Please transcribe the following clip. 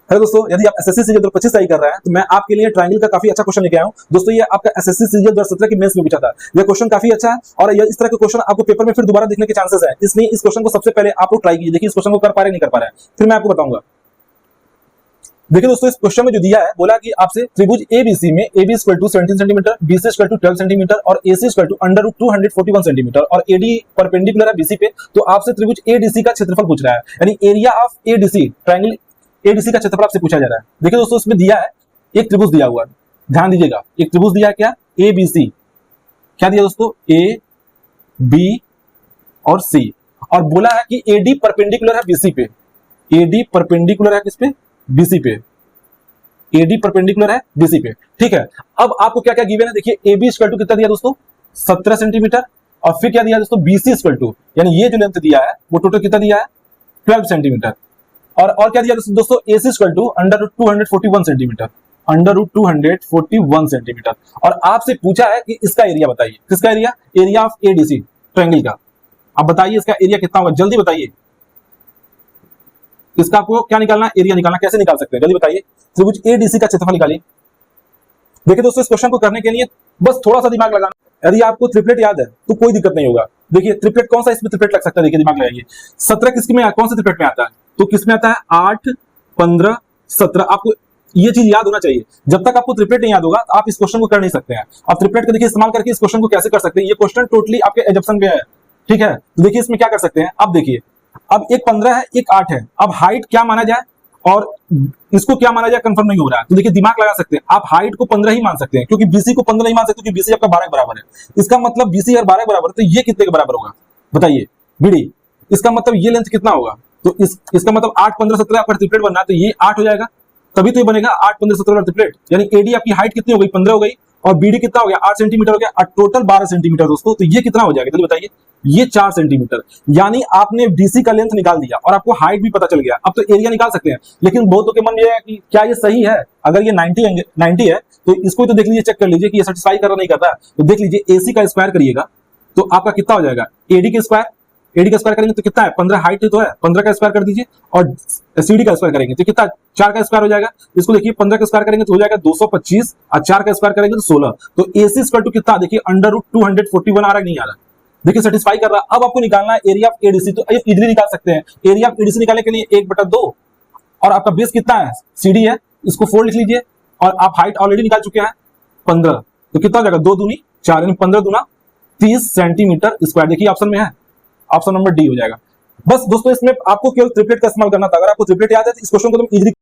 Hello दोस्तों, यदि आप एसएससी सीजीएल 2025 तैयारी कर रहे हैं तो मैं आपके लिए ट्रायंगल का काफी अच्छा क्वेश्चन लेके आया हूं। दोस्तों ये आपका एसएससी सीजीएल 2017 की मेंस में पूछा था। यह क्वेश्चन काफी अच्छा है और इस तरह के क्वेश्चन आपको पेपर में फिर दोबारा देखने के चांसेस है, इसलिए इस क्वेश्चन को सबसे पहले आप लोग ट्राई कीजिए। देखिए इस क्वेश्चन को कर पा रहे नहीं कर पा रहे हैं, फिर मैं आपको बताऊंगा। देखिए दोस्तों, इस क्वेश्चन में जो दिया है, बोला कि आपसे त्रिभुज एबीसी में AB = 17 सेंटीमीटर, BC = 12 सेंटीमीटर और AC = √241 सेंटीमीटर और AD परपेंडिकुलर है BC पे, तो आपसे त्रिभुज ADC का क्षेत्रफल पूछ रहा है, यानी area of ADC, triangle ADC का क्षेत्रफल आपसे पूछा जा रहा है। देखिए दोस्तों, इसमें दिया है एक त्रिभुज दिया हुआ है, ध्यान दीजिएगा, एक त्रिभुज दिया है क्या, ABC, क्या दिया दोस्तों, A, B और C, और बोला है कि AD परपेंडिकुलर है BC पे, AD परपेंडिकुलर है किस पे, BC पे, AD परपेंडिकुलर है BC पे, ठीक है। अब आपको क्या क्या गिवन है, देखिए AB = कितना दिया दोस्तों, 17 सेंटीमीटर, और फिर क्या दिया दोस्तों, BC = यानी ये जो लेंथ दिया है वो टोटल कितना दिया है, 12 सेंटीमीटर, और क्या दिया दोस्तों, AC = √241 सेंटीमीटर, √241 सेंटीमीटर, और आपसे पूछा है कि इसका एरिया बताइए, किसका area, area of ADC triangle का। अब बताइए इसका एरिया कितना होगा, जल्दी बताइए। इसका आपको क्या निकालना है, एरिया निकालना, कैसे निकाल सकते हैं, जल्दी बताइए। त्रिभुज ADC का क्षेत्रफल निकालिए। देखिए दोस्तों, इस क्वेश्चन को करने के लिए बस थोड़ा सा दिमाग लगाना। यदि आपको ट्रिपलेट याद है तो कोई दिक्कत नहीं होगा। देखिए ट्रिपलेट कौन सा इसमें ट्रिपलेट लग सकता है, देखिए दिमाग लगाइए। 17 किसके में, कौन सा ट्रिपलेट में आता है, तो किस में आता है, 8, 15, 17। आपको ये चीज याद होना चाहिए। जब तक आपको ट्रिपलेट नहीं याद होगा तो आप इस क्वेश्चन को कर नहीं सकते हैं। आप ट्रिपलेट का देखिए इस्तेमाल करके इस क्वेश्चन को कैसे कर सकते हैं, ये क्वेश्चन टोटली आपके एजम्पशन पे है, ठीक है। तो देखिए इसमें क्या कर सकते हैं, अब देखिए, अब एक 15 है, एक 8 है, अब हाइट क्या माना जाए और इसको क्या माना जाए कंफर्म नहीं हो रहा है, तो देखिए दिमाग लगा सकते हैं। आप हाइट को 15 ही मान सकते हैं, क्योंकि BC को 15 नहीं मान सकते, क्योंकि BC आपका 12 के बराबर है। इसका मतलब BC और 12 के बराबर, तो ये कितने के बराबर होगा बताइए, BD। इसका मतलब ये लेंथ कितना होगा, तो इसका मतलब 8, 15, 17 आपका ट्रिपलेट बनना है, तो ये 8 हो जाएगा, तभी तो ये बनेगा 8, 15, 17 का ट्रिपलेट। यानी AD आपकी हाइट कितनी हो गई, 15 हो गई, और BD कितना हो गया, 8 सेंटीमीटर हो गया, और टोटल 12 सेंटीमीटर दोस्तों। तो ये कितना हो जाएगा जल्दी बताइए, ये 4 सेंटीमीटर। यानी आपने BC का लेंथ निकाल दिया और आपको हाइट भी पता चल गया। अब तो एरिया निकाल सकते हैं, लेकिन बहुतों के मन में है कि क्या ये सही है। अगर ये 90 है तो इसको तो देख लीजिए, चेक कर लीजिए कि ये सेटिस्फाई कर रहा नहीं करता, तो देख लीजिए AC का स्क्वायर करिएगा तो आपका कितना हो जाएगा, AD का स्क्वायर करेंगे तो कितना है, 15 हाइट तो है, 15 का स्क्वायर कर दीजिए, और CD का स्क्वायर करेंगे तो कितना, 4 का स्क्वायर हो जाएगा। इसको देखिए 15 का स्क्वायर करेंगे तो हो जाएगा 225, और 4 का स्क्वायर करेंगे तो 16। तो AC = कितना, देखिए √241 आ रहा है, नहीं आ रहा, देखिए सेटिस्फाई कर रहा। अब आपको निकालना है एरिया ऑफ ADC, तो इजीली निकाल सकते हैं। एरिया ऑफ ADC निकालने के लिए 1/2, और आपका बेस कितना है, CD है, इसको 4 लिख लीजिए, और आप हाइट ऑलरेडी निकाल चुके हैं 15, तो कितना हो जाएगा, 2 दूनी 4, यानी 15 दूना 30 सेंटीमीटर स्क्वायर। देखिए ऑप्शन में है, ऑप्शन नंबर D हो जाएगा। बस दोस्तों, इसमें आपको केवल ट्रिपलेट का इस्तेमाल करना था। अगर आपको ट्रिपलेट याद है तो इस क्वेश्चन को तुम इजीली